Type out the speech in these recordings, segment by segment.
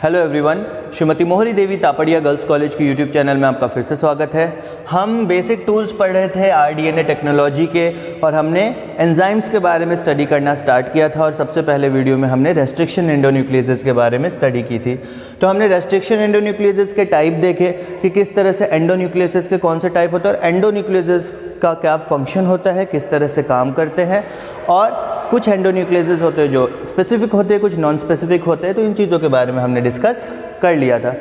Hello everyone, Shrimati मोहरी देवी Tapadia girls college की YouTube channel में आपका फिर से स्वागत है। हम बेसिक टूल्स पढ़ रहे थे आरडीएनए टेक्नोलॉजी के और हमने एंजाइम्स के बारे में स्टडी करना स्टार्ट किया था और सबसे पहले वीडियो में हमने रेस्ट्रिक्शन एंडोन्यूक्लियेजेस के बारे में स्टडी की थी। तो हमने रेस्ट्रिक्शन एंडोन्यूक्लियेजेस के टाइप देखे कि किस तरह से एंडोन्यूक्लियेजेस के कौन से टाइप होते हैं और एंडोन्यूक्लियेजेस का क्या फंक्शन होता है, किस तरह से काम करते हैं, और कुछ एंडोन्यूक्लियेजेस होते हैं जो स्पेसिफिक होते हैं, कुछ नॉन स्पेसिफिक होते हैं। तो इन चीज़ों के बारे में हमने डिस्कस कर लिया था।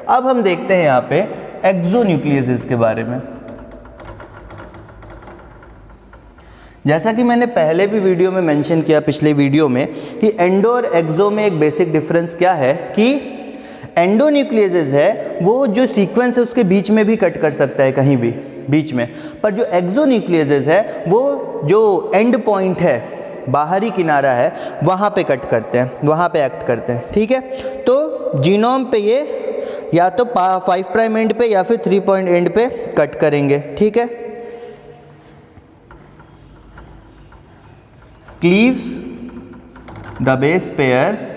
अब हम देखते हैं यहाँ पे एक्सोन्यूक्लियेजेस के बारे में। जैसा कि मैंने पहले भी वीडियो में मेंशन किया, पिछले वीडियो में, कि एंडो और एक्सो में एक बेसिक डिफरेंस क्या है कि एंडोन्यूक्लियेजेस है वो जो सीक्वेंस है उसके बीच में भी कट कर सकता है, कहीं भी बीच में, पर जो एक्सोन्यूक्लियेजेस है वो जो एंड पॉइंट है, बाहरी किनारा है, वहाँ पे कट करते हैं, वहाँ पे एक्ट करते हैं। ठीक है, तो जीनोम पे ये या तो 5 प्राइम एंड पे या फिर 3 पॉइंट एंड पे कट करेंगे। ठीक है, cleaves the base pair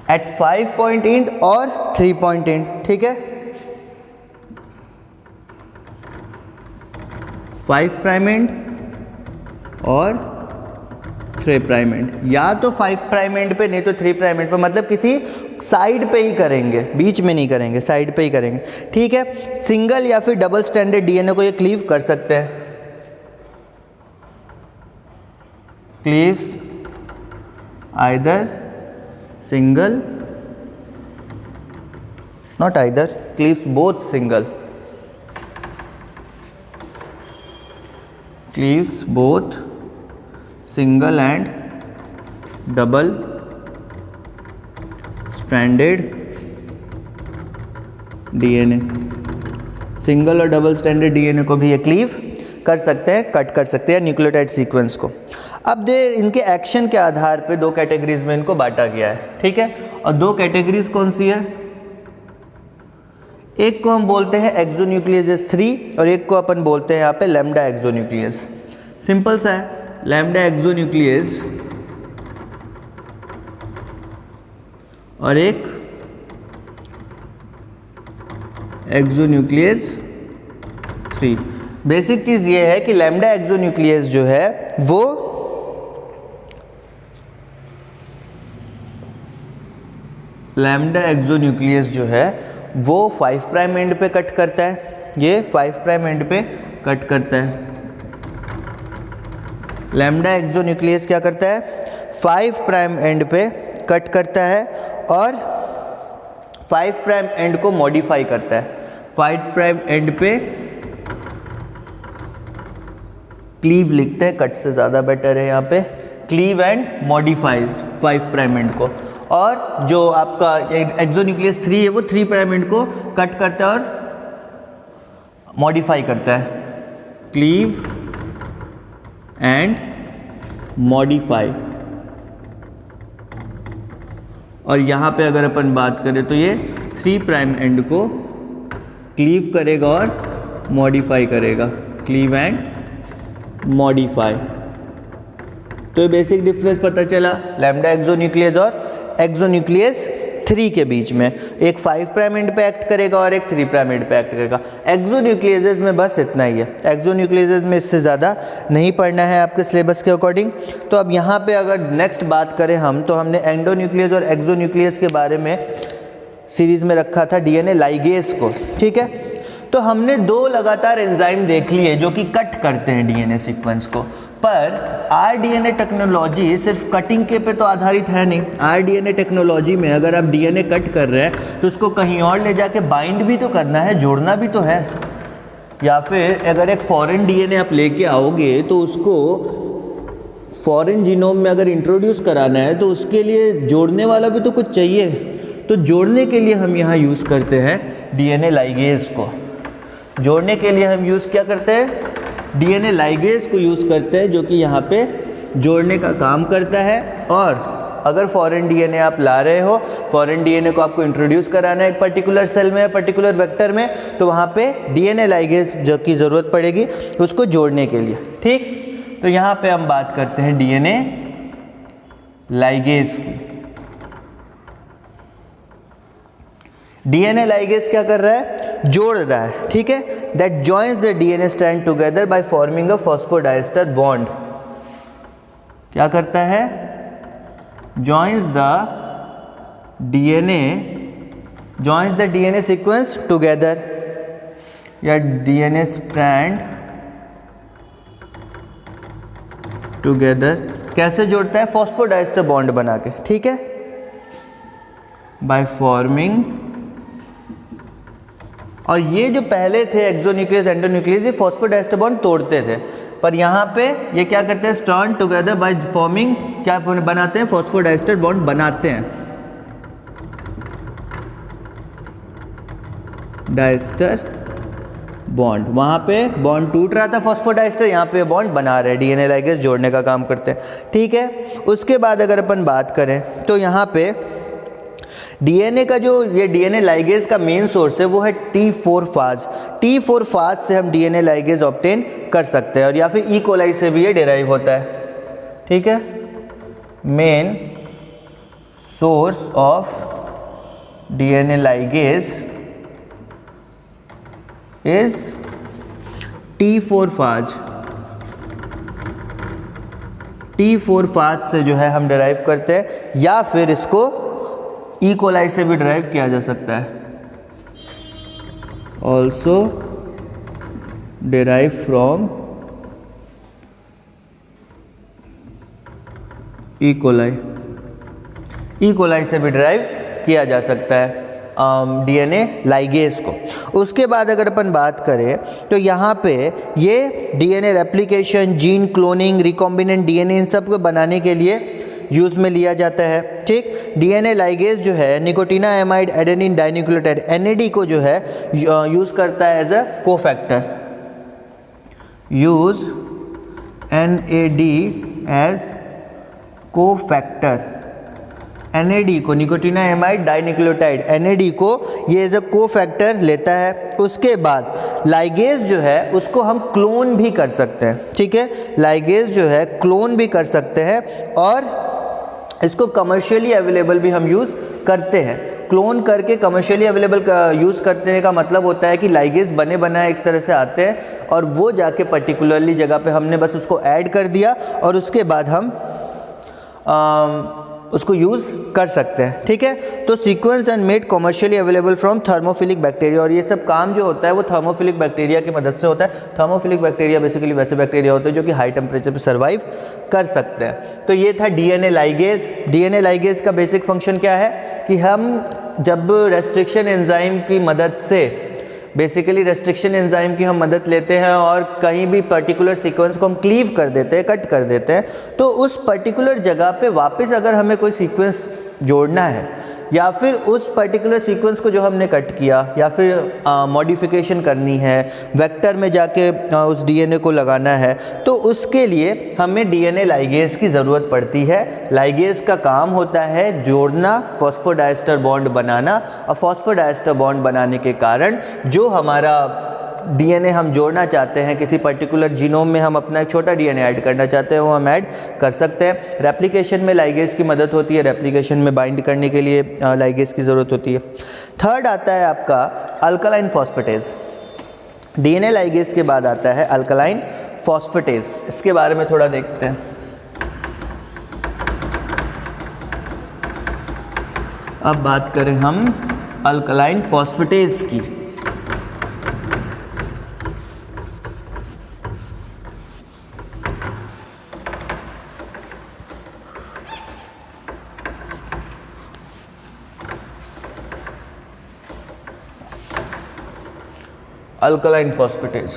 at 5 point end और 3 पॉइंट एंड। ठीक है, 5 प्राइम एंड और 3 प्राइम एंड, या तो 5 प्राइम एंड पे नहीं तो 3 प्राइम एंड पे, मतलब किसी साइड पे ही करेंगे, बीच में नहीं करेंगे, साइड पे ही करेंगे। ठीक है, सिंगल या फिर डबल स्ट्रैंडेड डीएनए को ये क्लीव कर सकते हैं। Cleaves either single, not either, cleaves both single, cleaves both single and double stranded DNA. Single और डबल स्ट्रैंडेड डीएनए को भी ये क्लीव कर सकते हैं, कट कर सकते हैं न्यूक्लियोटाइड सीक्वेंस को। अब इनके एक्शन के आधार पे 2 कैटेगरीज में इनको बांटा गया है। ठीक है, और 2 कैटेगरीज कौन सी है? एक को हम बोलते हैं एक्सोन्यूक्लियेजेस 3 और एक को अपन बोलते हैं यहाँ पे लैम्डा एक्सोन्यूक्लियस। सिंपल सा है, लैम्डा एक्सोन्यूक्लियस और एक एक्सोन्यूक्लियस 3। बेसिक चीज़ ये है कि लैम्डा एक्सोन्यूक्लियस जो है वो लैम्डा एक्सोन्यूक्लियस जो है वो 5 प्राइम एंड पे कट करता है, ये 5 प्राइम एंड पे कट करता है। लैम्डा एक्सोन्यूक्लियस क्या करता है? 5 प्राइम एंड पे कट करता है और 5 प्राइम एंड को मॉडिफाई करता है। 5 प्राइम एंड पे क्लीव लिखते हैं, कट से ज़्यादा बेटर है यहाँ पे, cleave and modified 5 prime and को। और जो आपका एक्सोन्यूक्लियस 3 है वो 3 प्राइम एंड को कट करता है और मॉडिफाई करता है, क्लीव एंड मॉडिफाई। और यहाँ पे अगर अपन बात करें तो ये 3 प्राइम एंड को क्लीव करेगा और मॉडिफाई करेगा, क्लीव एंड मॉडिफाई। तो ये बेसिक डिफरेंस पता चला लैम्डा एक्सोन्यूक्लियस और एक्सोन्यूक्लियस 3 के बीच में। एक 5 प्राइम एंड पे एक्ट करेगा और एक 3 प्राइम एंड पे एक्ट करेगा। एक्सोन्यूक्लियेजेस में बस इतना ही है, एक्सोन्यूक्लियेजेस में इससे ज़्यादा नहीं पढ़ना है आपके सिलेबस के अकॉर्डिंग। तो अब यहाँ पे अगर नेक्स्ट बात करें हम, तो हमने एंडोन्यूक्लियस और एक्सोन्यूक्लियस के बारे में सीरीज़ में रखा था डीएनए लाइगेज को। ठीक है, तो हमने 2 लगातार एंजाइम देख लिए जो कि कट करते हैं डीएनए सीक्वेंस को। पर आरडीएनए टेक्नोलॉजी सिर्फ कटिंग के पे तो आधारित है नहीं। आरडीएनए टेक्नोलॉजी में अगर आप डीएनए कट कर रहे हैं तो उसको कहीं और ले जाके बाइंड भी तो करना है, जोड़ना भी तो है। या फिर अगर एक फॉरेन डीएनए आप लेके आओगे तो उसको फॉरेन जीनोम में अगर इंट्रोड्यूस कराना है तो उसके लिए जोड़ने वाला भी तो कुछ चाहिए। तो जोड़ने के लिए हम यहाँ यूज़ करते हैं डीएनए लाइगेज को। जोड़ने के लिए हम यूज़ क्या करते हैं? डीएनए लाइगेज को यूज़ करते हैं, जो कि यहाँ पे जोड़ने का काम करता है। और अगर फॉरेन डीएनए आप ला रहे हो, फॉरेन डीएनए को आपको इंट्रोड्यूस कराना है एक पर्टिकुलर सेल में, पर्टिकुलर वेक्टर में, तो वहाँ पे डीएनए लाइगेज जो की ज़रूरत पड़ेगी उसको जोड़ने के लिए। ठीक, तो यहाँ पे हम बात करते हैं डीएनए लाइगेज की। डीएनए लाइगेज क्या कर रहा है? जोड़ रहा है, ठीक है। That joins the DNA strand together by forming a phosphodiester bond. क्या करता है? Joins the DNA sequence together, या डीएनए स्ट्रैंड टुगेदर। कैसे जोड़ता है? फॉस्फोडाइस्टर बॉन्ड बना के, ठीक है। बाय फॉर्मिंग, और ये जो पहले थे एक्सोन्यूक्लियस एंडोन्यूक्लियस, ये फॉस्फोडाइस्टर बॉन्ड तोड़ते थे, पर यहाँ पे ये क्या करते हैं? स्ट्रैंड टुगेदर बाय फॉर्मिंग, क्या बनाते हैं? फॉस्फोडाइस्टर बॉन्ड बनाते हैं, डाइस्टर बॉन्ड। वहाँ पे बॉन्ड टूट रहा था फॉस्फोडाइस्टर, यहाँ पे बॉन्ड बना रहे हैं, डीएनए लाइगेज जोड़ने का काम करते हैं, ठीक है। उसके बाद अगर अपन बात करें तो यहाँ पे डीएनए का जो ये डीएनए लाइगेज का मेन सोर्स है वो है T4 फाज। T4 फाज से हम डीएनए लाइगेज ऑब्टेन कर सकते हैं, और या फिर ई कोलाई से भी ये डिराइव होता है, ठीक है। Main source of DNA ligase is T4 फाज। T4 फाज से जो है हम डिराइव करते हैं, या फिर इसको ई कोलाई से भी डिराइव किया जा सकता है, also derive from E coli से भी डिराइव किया जा सकता है डीएनए लाइगेज को। उसके बाद अगर अपन बात करें तो यहाँ पे ये DNA replication, gene cloning, recombinant DNA, इन सब को बनाने के लिए यूज़ में लिया जाता है, ठीक। डीएनए लाइगेज जो है निकोटीनामाइड एडेनिन डाइन्यूक्लियोटाइड NAD को जो है यूज़ करता है as a cofactor. Use NAD as cofactor. NAD को, निकोटीनामाइड डाइन्यूक्लियोटाइड NAD को ये एज अ कोफैक्टर लेता है। उसके बाद लाइगेज जो है उसको हम क्लोन भी कर सकते हैं, ठीक है। लाइगेज जो है क्लोन भी कर सकते हैं, और इसको कमर्शियली अवेलेबल भी हम यूज़ करते हैं। क्लोन करके कमर्शियली अवेलेबल यूज़ करते हैं का मतलब होता है कि लाइगेज बने बनाए एक तरह से आते हैं, और वो जाके पर्टिकुलरली जगह पे हमने बस उसको ऐड कर दिया, और उसके बाद हम उसको यूज़ कर सकते हैं, ठीक है। तो sequence and made commercially available from thermophilic bacteria, और ये सब काम जो होता है वो थर्मोफिलिक बैक्टीरिया की मदद से होता है। थर्मोफिलिक बैक्टीरिया बेसिकली वैसे बैक्टीरिया होते हैं जो कि हाई टेम्परेचर पे सर्वाइव कर सकते हैं। तो ये था डीएनए लाइगेज। डीएनए लाइगेज का बेसिक फंक्शन क्या है कि हम जब रेस्ट्रिक्शन एंजाइम की मदद से, बेसिकली रेस्ट्रिक्शन एंजाइम की हम मदद लेते हैं और कहीं भी पर्टिकुलर सीक्वेंस को हम क्लीव कर देते हैं, कट कर देते हैं, तो उस पर्टिकुलर जगह पे वापस अगर हमें कोई सीक्वेंस जोड़ना है, या फिर उस पर्टिकुलर सीक्वेंस को जो हमने कट किया, या फिर मॉडिफिकेशन करनी है, वेक्टर में जाके उस डीएनए को लगाना है, तो उसके लिए हमें डीएनए लाइगेज की ज़रूरत पड़ती है। लाइगेज का काम होता है जोड़ना, फॉस्फोडाइस्टर बॉन्ड बनाना, और फॉस्फोडाइस्टर बॉन्ड बनाने के कारण जो हमारा डीएनए हम जोड़ना चाहते हैं, किसी पर्टिकुलर जीनोम में हम अपना एक छोटा डीएनए ऐड करना चाहते हैं, वो हम ऐड कर सकते हैं। रेप्लिकेशन में लाइगेज की मदद होती है, रेप्लिकेशन में बाइंड करने के लिए लाइगेज की ज़रूरत होती है। थर्ड आता है आपका अल्कलाइन फॉस्फेटेज। डीएनए लाइगेज के बाद आता है अल्कलाइन फॉस्फेटेज। इसके बारे में थोड़ा देखते हैं। अब बात करें हम अल्कलाइन फॉस्फेटेज की। अल्कलाइन फॉस्फेटेज,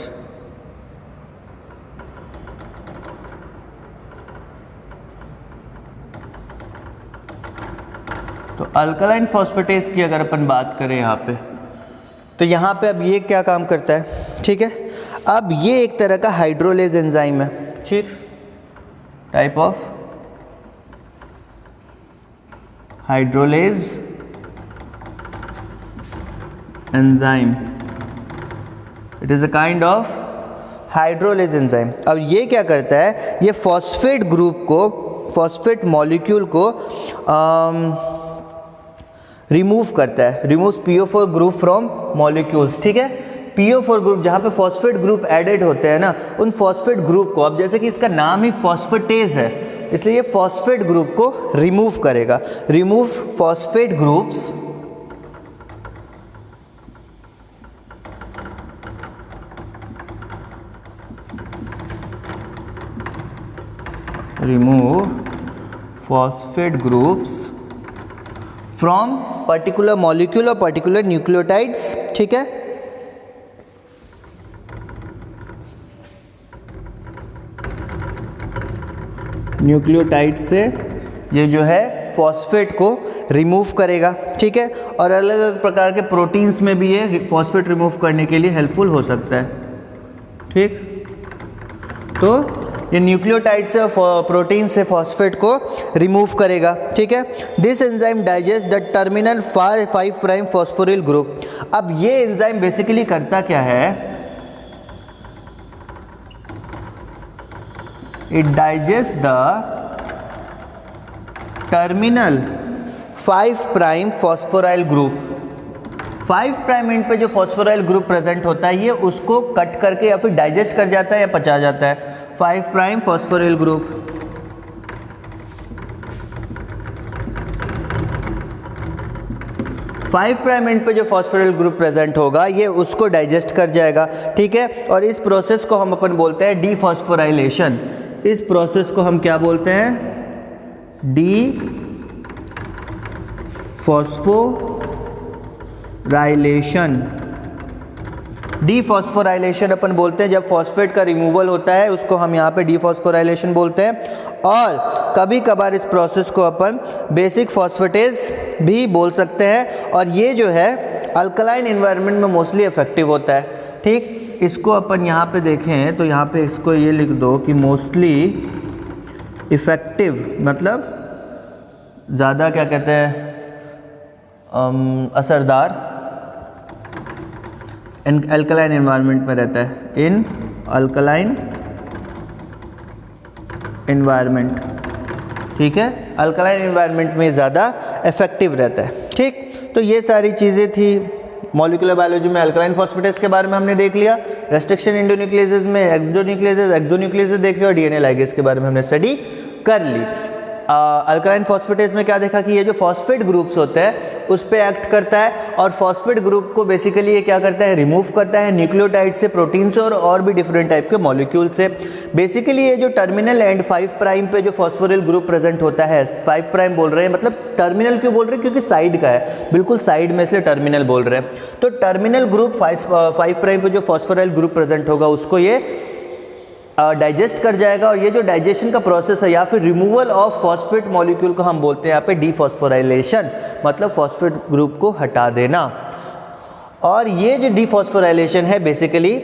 तो अल्कलाइन फॉस्फेटेज की अगर अपन बात करें यहाँ पे, तो यहाँ पे अब ये क्या काम करता है, ठीक है। अब ये एक तरह का हाइड्रोलेज एंजाइम है, ठीक, type of hydrolase enzyme. It is a kind of hydrolase enzyme. अब ये क्या करता है, ये फॉस्फेट ग्रुप को फॉस्फेट मॉलिक्यूल को रिमूव करता है, removes PO4 group from molecules, ठीक है। PO4 ग्रुप जहाँ पे फॉस्फेट ग्रुप एडेड होते हैं ना, उन फॉस्फेट ग्रुप को, अब जैसे कि इसका नाम ही फॉस्फेटेज है, इसलिए ये फॉस्फेट ग्रुप को रिमूव करेगा। Remove phosphate groups from particular molecule और पर्टिकुलर न्यूक्लियोटाइड्स, ठीक है। न्यूक्लियोटाइड से ये जो है फॉस्फेट को रिमूव करेगा, ठीक है। और अलग अलग प्रकार के प्रोटीन्स में भी ये फॉस्फेट रिमूव करने के लिए हेल्पफुल हो सकता है, ठीक। तो ये न्यूक्लियोटाइड से प्रोटीन से फॉस्फेट को रिमूव करेगा, ठीक है। This enzyme digest the terminal 5 prime phosphoryl group. अब ये एंजाइम बेसिकली करता क्या है, it digest the terminal 5 prime phosphoryl group. 5 prime end पे जो फॉस्फोराइल ग्रुप प्रेजेंट होता है, ये उसको कट करके या फिर डाइजेस्ट कर जाता है या पचा जाता है। 5 prime phosphoryl group, five prime end पे जो फॉस्फोराइल ग्रुप प्रेजेंट होगा, ये उसको डाइजेस्ट कर जाएगा, ठीक है। और इस प्रोसेस को हम अपन बोलते हैं डीफॉस्फोराइलेशन। इस प्रोसेस को हम क्या बोलते हैं, डीफॉस्फोराइलेशन। डीफॉस्फोराइलेशन अपन बोलते हैं जब फॉस्फेट का रिमूवल होता है, उसको हम यहाँ पे डीफॉस्फोराइलेशन बोलते हैं। और कभी कभार इस प्रोसेस को अपन बेसिक फॉस्फेटेज भी बोल सकते हैं, और ये जो है अल्कलाइन एनवायरनमेंट में मोस्टली इफेक्टिव होता है, ठीक। इसको अपन यहाँ पे देखें तो यहाँ पे इसको ये लिख दो कि मोस्टली इफेक्टिव मतलब ज़्यादा क्या कहते हैं, असरदार इन अल्कलाइन एनवायरनमेंट में रहता है, इन अल्कलाइन एनवायरनमेंट, ठीक है। अल्कलाइन एनवायरनमेंट में ज़्यादा इफेक्टिव रहता है, ठीक। तो ये सारी चीज़ें थी मॉलिक्यूलर बायोलॉजी में। अल्कलाइन फॉस्फेटेज के बारे में हमने देख लिया, रेस्ट्रिक्शन एंडोन्यूक्लियेसेस में एक्सोन्यूक्लियेसेस देख लिया, और डीएनए लाइगेज के बारे में हमने स्टडी कर ली। अल्कलाइन फॉस्फेटेज में क्या देखा कि ये जो फॉस्फेट ग्रुप्स होते हैं उस पे एक्ट करता है, और फॉस्फेट ग्रुप को बेसिकली ये क्या करता है, रिमूव करता है न्यूक्लियोटाइड से, प्रोटीन से, और भी डिफरेंट टाइप के मॉलिक्यूल से। बेसिकली ये जो टर्मिनल एंड 5 प्राइम पे जो फॉस्फोरिल ग्रुप प्रेजेंट होता है, 5 प्राइम बोल रहे हैं, मतलब टर्मिनल क्यों बोल रहे हैं, क्योंकि साइड का है, बिल्कुल साइड में, इसलिए टर्मिनल बोल रहे हैं। तो टर्मिनल ग्रुप 5 प्राइम पे जो फॉस्फोराइल ग्रुप प्रेजेंट होगा उसको ये डाइजेस्ट कर जाएगा, और ये जो डाइजेशन का प्रोसेस है या फिर रिमूवल ऑफ फॉस्फेट मॉलिक्यूल को हम बोलते हैं यहाँ पे डीफॉस्फोराइलेशन, मतलब फॉस्फेट ग्रुप को हटा देना। और ये जो डीफॉस्फोराइलेशन है बेसिकली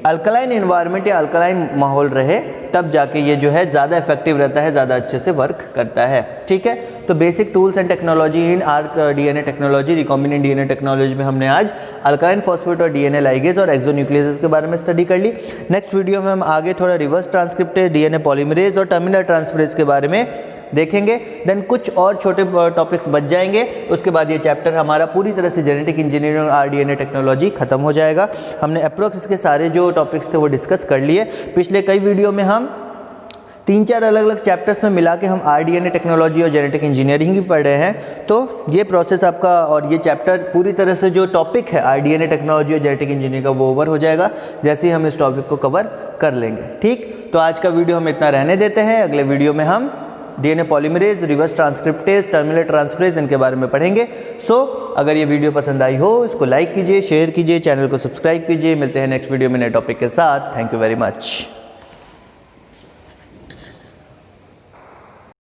अल्कलाइन एनवायरनमेंट या अल्कलाइन माहौल रहे तब जाके ये जो है ज़्यादा इफेक्टिव रहता है, ज़्यादा अच्छे से वर्क करता है, ठीक है। तो basic tools and technology in arc DNA technology, recombinant DNA technology में हमने आज अल्कलाइन फॉस्फेट और डीएनए लाइगेज और एक्सोन्यूक्लियेसेस के बारे में स्टडी कर ली। नेक्स्ट वीडियो में हम आगे थोड़ा रिवर्स ट्रांसक्रिप्टेज, डीएनए पॉलीमरेज और टर्मिनल ट्रांसफरेज के बारे में देखेंगे। देन कुछ और छोटे टॉपिक्स बच जाएंगे, उसके बाद ये चैप्टर हमारा पूरी तरह से जेनेटिक इंजीनियरिंग और आरडीएनए टेक्नोलॉजी खत्म हो जाएगा। हमने अप्रोक्स इसके सारे जो टॉपिक्स थे वो डिस्कस कर लिए। पिछले कई वीडियो में हम 3-4 अलग अलग चैप्टर्स में मिला के हम आरडीएनए टेक्नोलॉजी और जेनेटिक इंजीनियरिंग भी पढ़ रहे हैं। तो ये प्रोसेस आपका और ये चैप्टर पूरी तरह से जो टॉपिक है आरडीएनए टेक्नोलॉजी और जेनेटिक इंजीनियरिंग का वो ओवर हो जाएगा जैसे ही हम इस टॉपिक को कवर कर लेंगे, ठीक। तो आज का वीडियो हम इतना रहने देते हैं। अगले वीडियो में हम DNA polymerase, reverse transcriptase, terminal transferase इनके बारे में पढ़ेंगे। अगर ये वीडियो पसंद आई हो इसको लाइक कीजिए, शेयर कीजिए, चैनल को सब्सक्राइब कीजिए। मिलते हैं नेक्स्ट वीडियो में नए टॉपिक के साथ। Thank you very much.